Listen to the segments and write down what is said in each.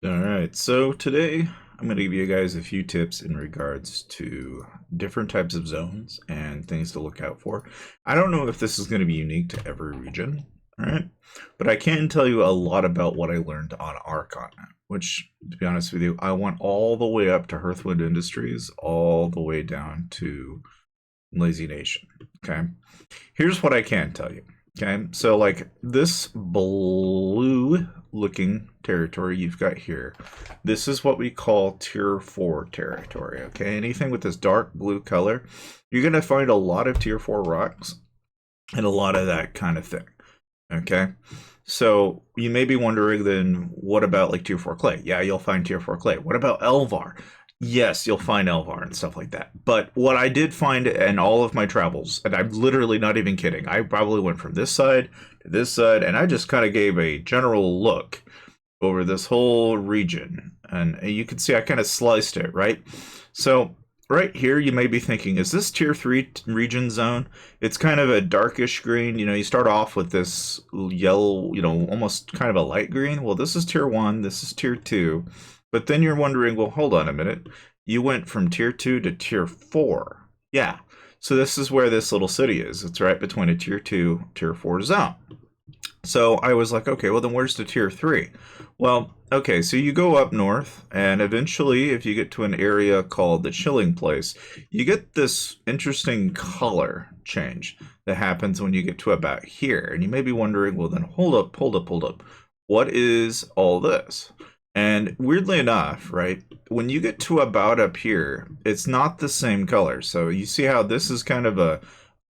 All right, so today I'm going to give you guys a few tips in regards to different types of zones and things to look out for. I don't know if this is going to be unique to every region, all right? But I can tell you a lot about what I learned on our continent, which, to be honest with you, I went all the way up to Hearthwood Industries, all the way down to Lazy Nation, okay? Here's what I can tell you. Okay, so like this blue looking territory you've got here, this is what we call tier 4 territory. Okay, anything with this dark blue color, you're going to find a lot of tier 4 rocks and a lot of that kind of thing. Okay, so you may be wondering then, what about like tier 4 clay? Yeah, you'll find tier 4 clay. What about Elvar? Yes, you'll find Elvar and stuff like that. But what I did find in all of my travels, and I'm literally not even kidding, I probably went from this side to this side, and I just kind of gave a general look over this whole region. And you can see I kind of sliced it, right? So right here, you may be thinking, is this tier 3 region zone? It's kind of a darkish green. You know, you start off with this yellow, almost kind of a light green. Well, this is tier 1, this is tier 2. But then you're wondering, well, hold on a minute. You went from tier 2 to tier 4. Yeah. So this is where this little city is. It's right between a tier 2, tier 4 zone. So I was like, okay, well, then where's the tier 3? Well, okay, so you go up north, and eventually, if you get to an area called the Chilling Place, you get this interesting color change that happens when you get to about here. And you may be wondering, well, then hold up, hold up, hold up. What is all this? And weirdly enough, right, when you get to about up here, it's not the same color. So you see how this is kind of a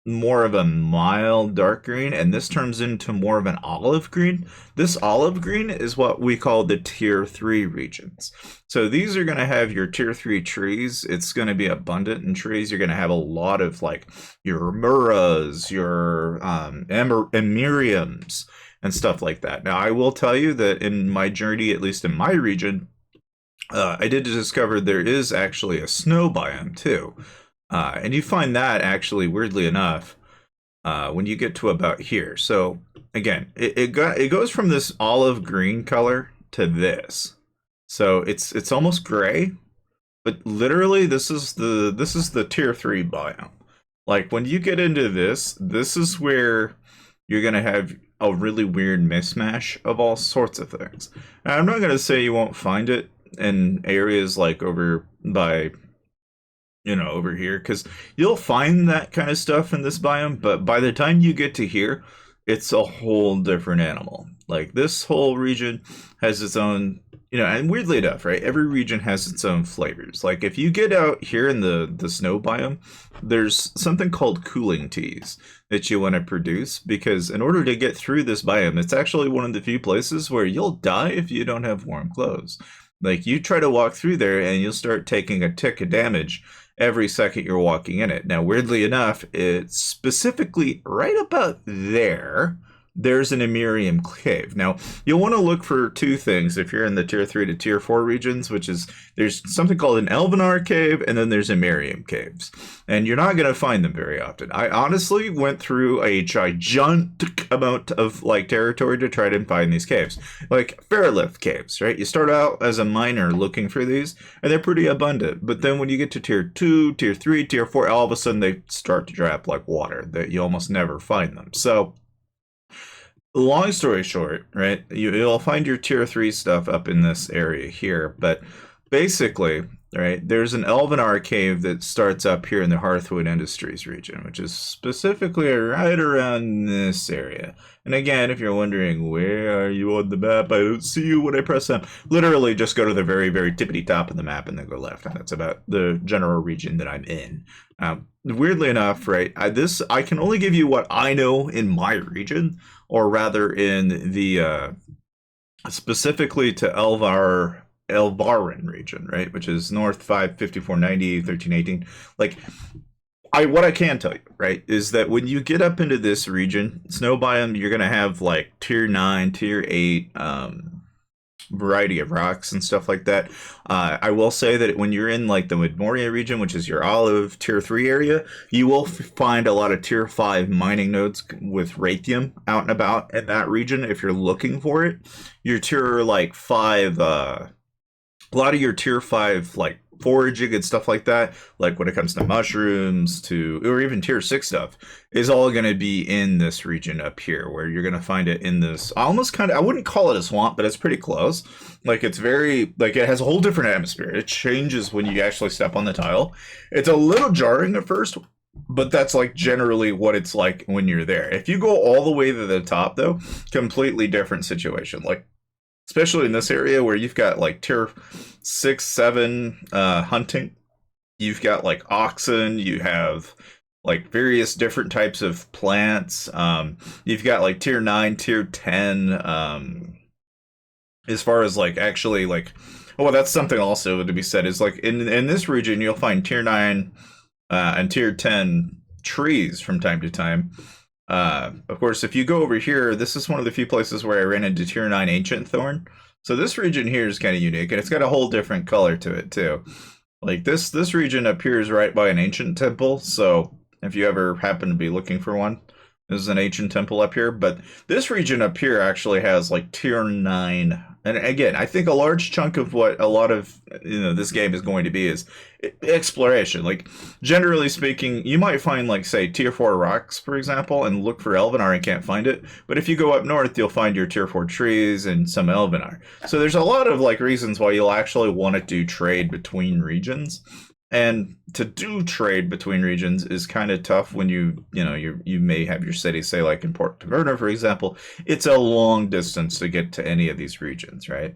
more of a mild dark green, and this turns into more of an olive green. This olive green is what we call the tier 3 regions. So these are going to have your tier 3 trees. It's going to be abundant in trees. You're going to have a lot of like your muras, your emariums, and stuff like that. Now, I will tell you that in my journey, at least in my region, I did discover there is actually a snow biome too. And you find that actually, weirdly enough, when you get to about here. So again, it goes from this olive green color to this. So it's almost gray, but literally this is the tier 3 biome. Like when you get into this is where you're gonna have a really weird mismatch of all sorts of things. And I'm not gonna say you won't find it in areas like over by over here, because you'll find that kind of stuff in this biome, but by the time you get to here, it's a whole different animal. Like this whole region has its own, and weirdly enough, right? Every region has its own flavors. Like if you get out here in the snow biome, there's something called cooling teas that you want to produce, because in order to get through this biome, it's actually one of the few places where you'll die if you don't have warm clothes. Like you try to walk through there and you'll start taking a tick of damage every second you're walking in it. Now, weirdly enough, it's specifically right about there. There's an emarium cave. Now, you'll want to look for two things if you're in the tier 3 to tier 4 regions, which is there's something called an Elvayrin cave, and then there's emarium caves. And you're not going to find them very often. I honestly went through a gigantic amount of like territory to try to find these caves. Like Fairlift caves, right? You start out as a miner looking for these, and they're pretty abundant. But then when you get to tier 2, tier 3, tier 4, all of a sudden they start to drop like water, that you almost never find them. So long story short, right, you'll find your tier 3 stuff up in this area here, but basically, right, there's an Elvayrin cave that starts up here in the Hearthwood Industries region, which is specifically right around this area. And again, if you're wondering, where are you on the map? I don't see you when I press M. Literally just go to the very, very tippity top of the map and then go left, and that's about the general region that I'm in. Weirdly enough, right, I can only give you what I know in my region, or rather in the specifically to Elvayrin region, right, which is north 55490 1318. Like what I can tell you, right, is that when you get up into this region, snow biome, you're gonna have like tier 9, tier 8, variety of rocks and stuff like that. I will say that when you're in like the Mid-Moria region, which is your olive tier 3 area, you will find a lot of tier 5 mining nodes with Raythium out and about in that region if you're looking for it. Your tier like 5 a lot of your tier 5 like foraging and stuff like that, like when it comes to mushrooms to or even tier 6 stuff, is all going to be in this region up here, where you're going to find it in this almost kind of, I wouldn't call it a swamp, but it's pretty close. Like it's very, like it has a whole different atmosphere. It changes when you actually step on the tile. It's a little jarring at first, but that's like generally what it's like when you're there. If you go all the way to the top though, completely different situation. Like especially in this area where you've got like tier 6, 7 hunting. You've got like oxen, you have like various different types of plants. You've got like tier 9, tier 10. As far as like actually like, well, that's something also to be said is like in this region, you'll find tier 9 and tier 10 trees from time to time. Of course, if you go over here, this is one of the few places where I ran into tier 9 ancient thorn. So this region here is kind of unique, and it's got a whole different color to it too. Like this region appears right by an ancient temple. So if you ever happen to be looking for one, this is an ancient temple up here. But this region up here actually has like tier 9. And again, I think a large chunk of what a lot of this game is going to be is exploration. Like generally speaking, you might find like say tier 4 rocks, for example, and look for Elvenar and can't find it. But if you go up north, you'll find your tier 4 trees and some Elvenar. So there's a lot of like reasons why you'll actually want to do trade between regions. And to do trade between regions is kind of tough when you may have your city, say like in Port Taverna, for example. It's a long distance to get to any of these regions, right?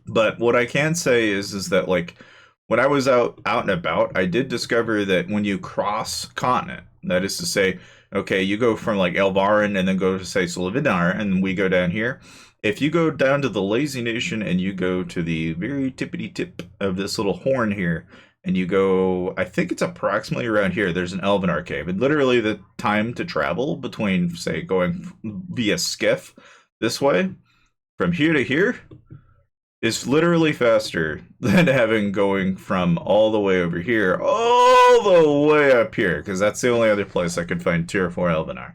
But what I can say is that like when I was out and about, I did discover that when you cross continent, that is to say, okay, you go from like Elvayrin and then go to say Solivinar, and we go down here. If you go down to the Lazy Nation and you go to the very tippity tip of this little horn here, and you go, I think it's approximately around here, there's an Elvenar cave. And literally the time to travel between, say, going via skiff this way, from here to here, is literally faster than having going from all the way over here, all the way up here, because that's the only other place I could find tier 4 Elvenar.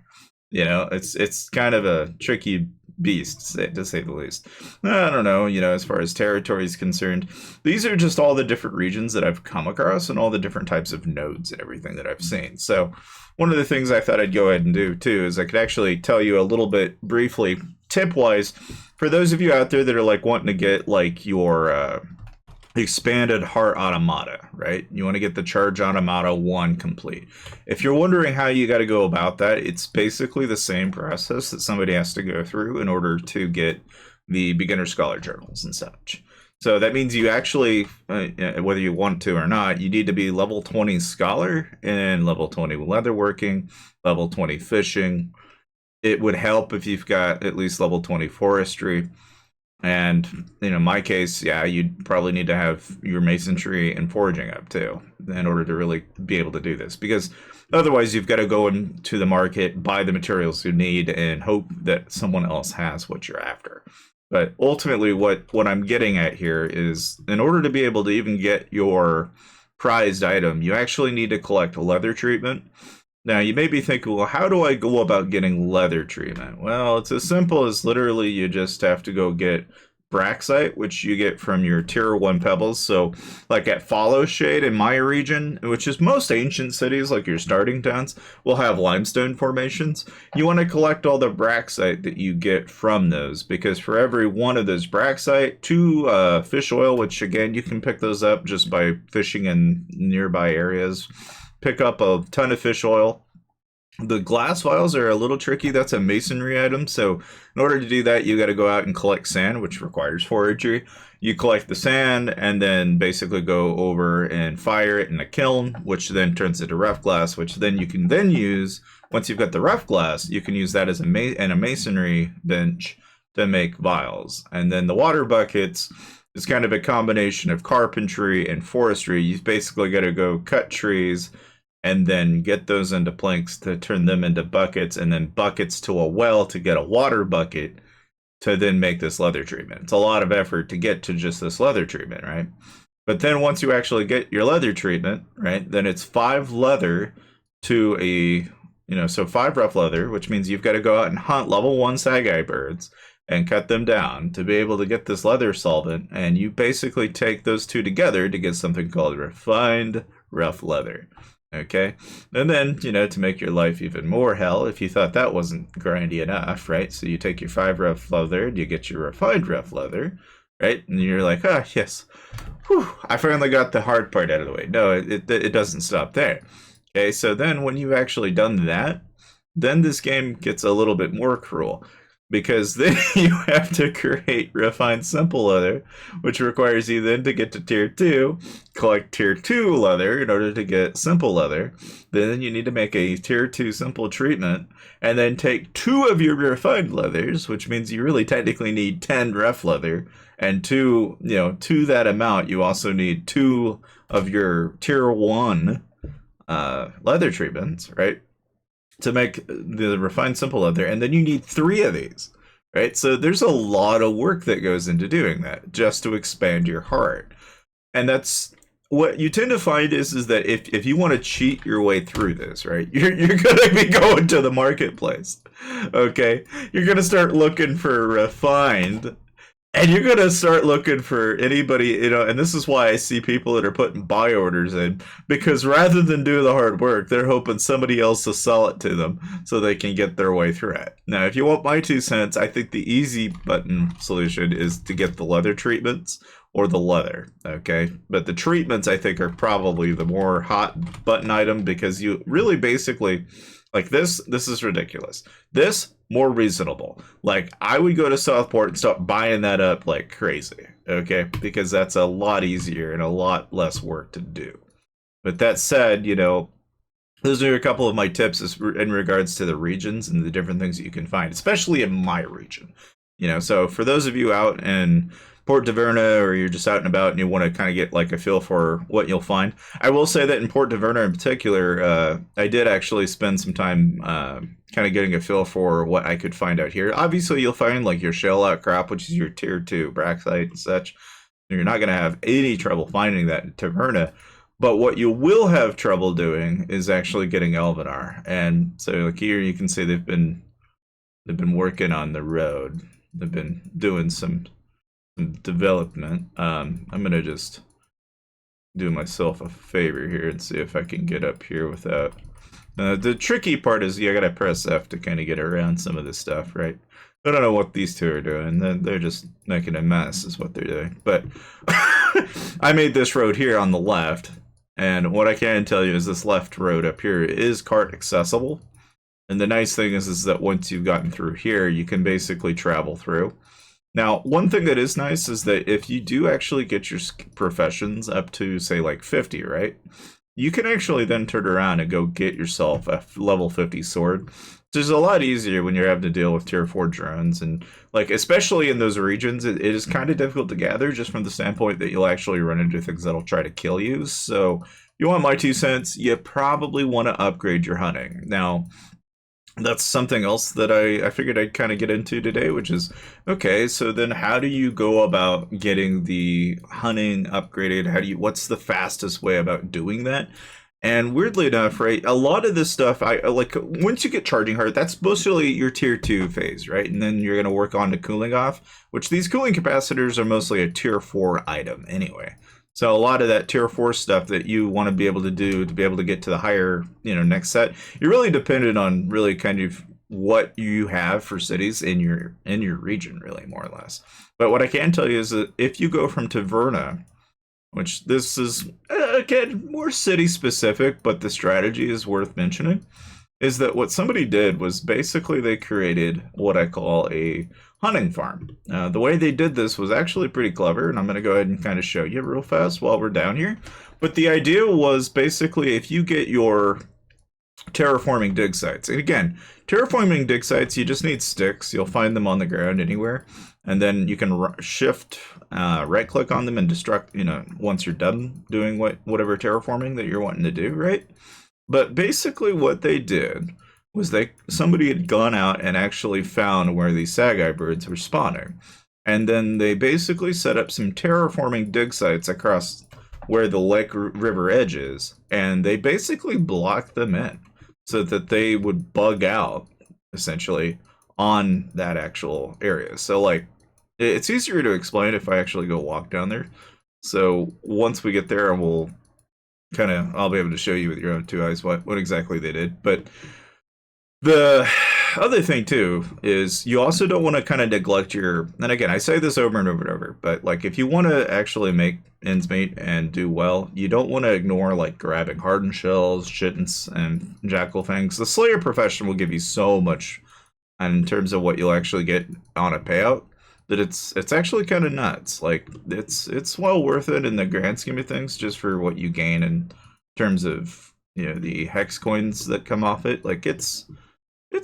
It's kind of a tricky beast, to say the least. I don't know, as far as territory is concerned, these are just all the different regions that I've come across and all the different types of nodes and everything that I've seen. So one of the things I thought I'd go ahead and do too is I could actually tell you a little bit briefly, tip-wise, for those of you out there that are like wanting to get like your expanded heart automata, right? You want to get the charge automata 1 complete. If you're wondering how you got to go about that, it's basically the same process that somebody has to go through in order to get the beginner scholar journals and such. So that means you actually, whether you want to or not, you need to be level 20 scholar and level 20 leatherworking, level 20 fishing. It would help if you've got at least level 20 forestry. And in my case, yeah, you'd probably need to have your masonry and foraging up too in order to really be able to do this, because otherwise you've got to go into the market, buy the materials you need, and hope that someone else has what you're after. But ultimately what I'm getting at here is, in order to be able to even get your prized item, you actually need to collect leather treatment. Now, you may be thinking, well, how do I go about getting leather treatment? Well, it's as simple as literally you just have to go get Braxite, which you get from your tier 1 pebbles. So, like at Follow Shade in my region, which is most ancient cities, like your starting towns, will have limestone formations. You want to collect all the Braxite that you get from those, because for every one of those Braxite, 2 fish oil, which again, you can pick those up just by fishing in nearby areas. Pick up a ton of fish oil. The glass vials are a little tricky. That's a masonry item. So in order to do that, you got to go out and collect sand, which requires forestry. You collect the sand and then basically go over and fire it in a kiln, which then turns into rough glass, which then you can then use, once you've got the rough glass, you can use that as a masonry bench to make vials. And then the water buckets is kind of a combination of carpentry and forestry. You basically got to go cut trees and then get those into planks to turn them into buckets, and then buckets to a well to get a water bucket. to then make this leather treatment. It's a lot of effort to get to just this leather treatment, right? But then once you actually get your leather treatment, right, then it's 5 leather to a, so 5 rough leather, which means you've got to go out and hunt level 1 sag-eye birds and cut them down to be able to get this leather solvent. And you basically take those two together to get something called refined rough leather. Okay, and then, to make your life even more hell, if you thought that wasn't grindy enough, right? So you take your 5 rough leather, and you get your refined rough leather, right? And you're like, ah, yes, whew, I finally got the hard part out of the way. No, it doesn't stop there. Okay, so then when you've actually done that, then this game gets a little bit more cruel. Because then you have to create refined simple leather, which requires you then to get to tier 2, collect tier 2 leather in order to get simple leather. Then you need to make a tier 2 simple treatment, and then take 2 of your refined leathers, which means you really technically need 10 rough leather, and to that amount, you also need 2 of your tier 1 leather treatments, right? To make the refined simple leather, and then you need 3 of these, right? So there's a lot of work that goes into doing that just to expand your heart. And that's what you tend to find is that if you want to cheat your way through this, right, you're gonna be going to the marketplace, okay? You're gonna start looking for refined. And you're going to start looking for anybody, and this is why I see people that are putting buy orders in, because rather than do the hard work, they're hoping somebody else to sell it to them so they can get their way through it. Now, if you want my 2 cents, I think the easy button solution is to get the leather treatments or the leather, okay? But the treatments, I think, are probably the more hot button item, because you really basically, like this is ridiculous. This, more reasonable. Like, I would go to Southport and start buying that up like crazy, okay? Because that's a lot easier and a lot less work to do. But that said, those are a couple of my tips in regards to the regions and the different things that you can find, especially in my region. So for those of you out in Port Taverna, or you're just out and about and you want to kind of get like a feel for what you'll find, I will say that in Port Taverna in particular, I did actually spend some time kind of getting a feel for what I could find out here. Obviously, you'll find like your shell outcrop, which is your tier 2 braxite and such. You're not going to have any trouble finding that in Taverna. But what you will have trouble doing is actually getting Elvayrin. And so like here you can see they've been working on the road. They've been doing some development. I'm gonna just do myself a favor here and see if I can get up here without. The tricky part is you gotta press F to kind of get around some of this stuff, right? I don't know what these two are doing. They're just making a mess, is what they're doing. But I made this road here on the left, and what I can tell you is this left road up here is cart accessible. And the nice thing is that once you've gotten through here, you can basically travel through. Now, one thing that is nice is that if you do actually get your professions up to, say, like 50, right? You can actually then turn around and go get yourself a level 50 sword. So it's a lot easier when you're having to deal with tier 4 drones. And, like, especially in those regions, it is kind of difficult to gather just from the standpoint that you'll actually run into things that'll try to kill you. So, you want my 2 cents, you probably want to upgrade your hunting. Now, that's something else that I figured I'd kind of get into today, which is, okay, so then how do you go about getting the hunting upgraded? What's the fastest way about doing that? And weirdly enough, right, a lot of this stuff, I like, once you get charging heart, that's mostly your tier 2 phase, right? And then you're going to work on to cooling off, which these cooling capacitors are mostly a tier 4 item anyway. So a lot of that tier 4 stuff that you want to be able to do to be able to get to the higher, next set, you're really dependent on really kind of what you have for cities in your region, really, more or less. But what I can tell you is that if you go from Taverna, which this is, again, more city specific, but the strategy is worth mentioning, is that what somebody did was basically they created what I call a hunting farm. The way they did this was actually pretty clever, and I'm going to go ahead and kind of show you real fast while we're down here. But the idea was basically if you get your terraforming dig sites, and again, terraforming dig sites, you just need sticks. You'll find them on the ground anywhere, and then you can shift, right click on them and destruct, once you're done doing whatever terraforming that you're wanting to do, right? But basically what they did was that somebody had gone out and actually found where these sag-eye birds were spawning. And then they basically set up some terraforming dig sites across where the lake river edge is, and they basically blocked them in so that they would bug out, essentially, on that actual area. So, like, it's easier to explain if I actually go walk down there. So once we get there, we'll I'll be able to show you with your own two eyes what exactly they did. But the other thing too is you also don't want to kind of neglect your, and again, I say this over and over and over, but like if you want to actually make ends meet and do well, you don't want to ignore like grabbing hardened shells, chittens, and jackal fangs. The Slayer profession will give you so much in terms of what you'll actually get on a payout that it's actually kind of nuts. Like it's well worth it in the grand scheme of things, just for what you gain in terms of, you know, the hex coins that come off it. Like it's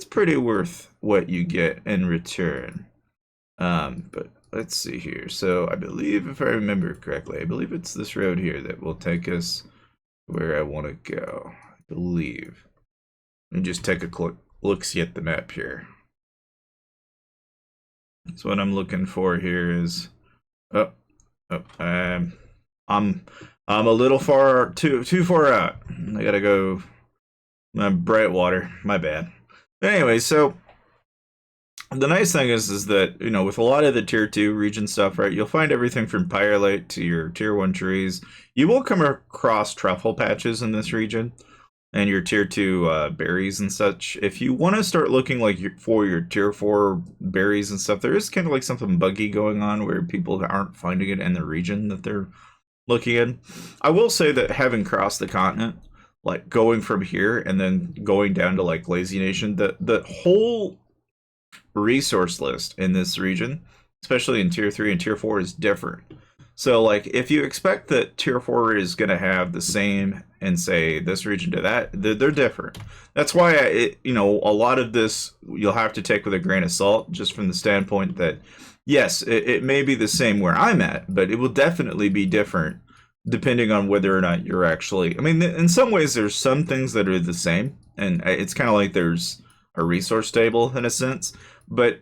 pretty worth what you get in return. But let's see here. So I believe, if I remember correctly, I believe it's this road here that will take us where I want to go. I believe. Let me just take a quick look-see at the map here. So what I'm looking for here is, I'm a little too far out. I gotta go. Bright water. My bad. Anyway, so the nice thing is that, you know, with a lot of the tier 2 region stuff, right, you'll find everything from pyrolite to your tier 1 trees. You will come across truffle patches in this region and your tier 2 berries and such. If you want to start looking like for your tier 4 berries and stuff, there is kind of like something buggy going on where people aren't finding it in the region that they're looking in. I will say that having crossed the continent, like going from here and then going down to like Lazy Nation, the whole resource list in this region, especially in tier 3 and tier 4, is different. So like if you expect that tier 4 is going to have the same and say this region to that, they're different. That's why you know, a lot of this you'll have to take with a grain of salt, just from the standpoint that yes, it may be the same where I'm at, but it will definitely be different depending on whether or not you're actually, I mean, in some ways there's some things that are the same, and it's kind of like there's a resource table in a sense, but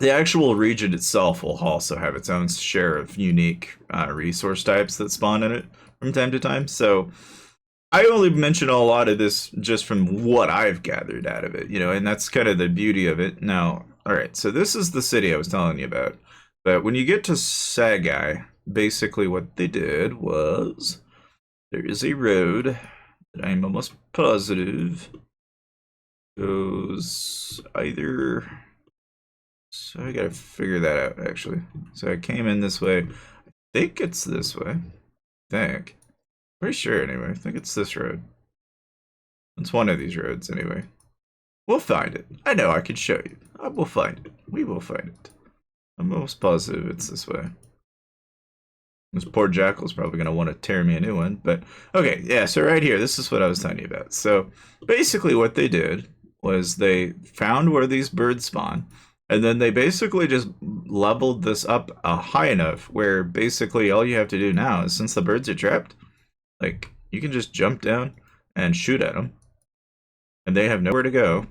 the actual region itself will also have its own share of unique resource types that spawn in it from time to time. So I only mention a lot of this just from what I've gathered out of it, you know, and that's kind of the beauty of it. Now, all right, so this is the city I was telling you about. But when you get to Sag-eye, basically what they did was there is a road that I'm almost positive goes either, so I gotta figure that out actually. So I came in this way. I think it's this way. I think. Pretty sure anyway. I think it's this road. It's one of these roads anyway. We'll find it. I know I can show you. We'll find it. We will find it. I'm almost positive it's this way. This poor jackal's probably going to want to tear me a new one. But, okay, yeah, so right here, this is what I was telling you about. So, basically what they did was they found where these birds spawn, and then they basically just leveled this up high enough where basically all you have to do now is, since the birds are trapped, like, you can just jump down and shoot at them, and they have nowhere to go.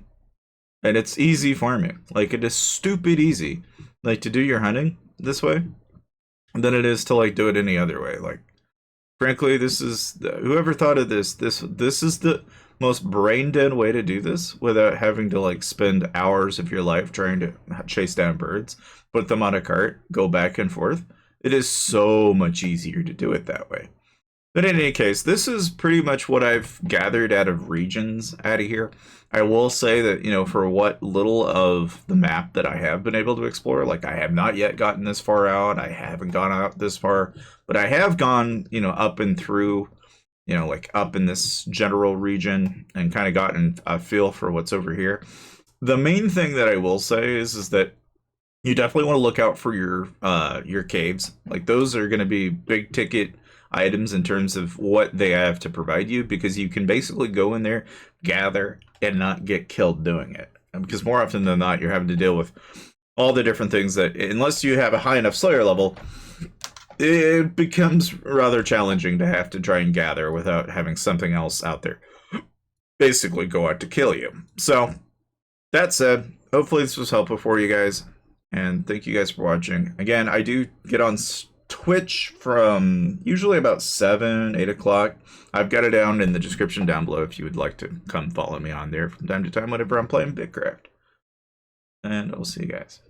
And it's easy farming. Like, it is stupid easy, like, to do your hunting this way than it is to like do it any other way. Like, frankly, this is whoever thought of this is the most brain dead way to do this without having to like spend hours of your life trying to chase down birds, put them on a cart, go back and forth. It is so much easier to do it that way. But in any case, this is pretty much what I've gathered out of regions out of here. I will say that, you know, for what little of the map that I have been able to explore, like I have not yet gotten this far out. I haven't gone out this far, but I have gone, you know, up and through, you know, like up in this general region and kind of gotten a feel for what's over here. The main thing that I will say is that you definitely want to look out for your caves. Like those are going to be big ticket items in terms of what they have to provide you, because you can basically go in there, gather, and not get killed doing it. Because more often than not, you're having to deal with all the different things that, unless you have a high enough Slayer level, it becomes rather challenging to have to try and gather without having something else out there. basically go out to kill you. So, that said, hopefully this was helpful for you guys, and thank you guys for watching. Again, I do get on Twitch from usually about 7, 8 o'clock. I've got it down in the description down below if you would like to come follow me on there from time to time whenever I'm playing Bitcraft. And I'll see you guys.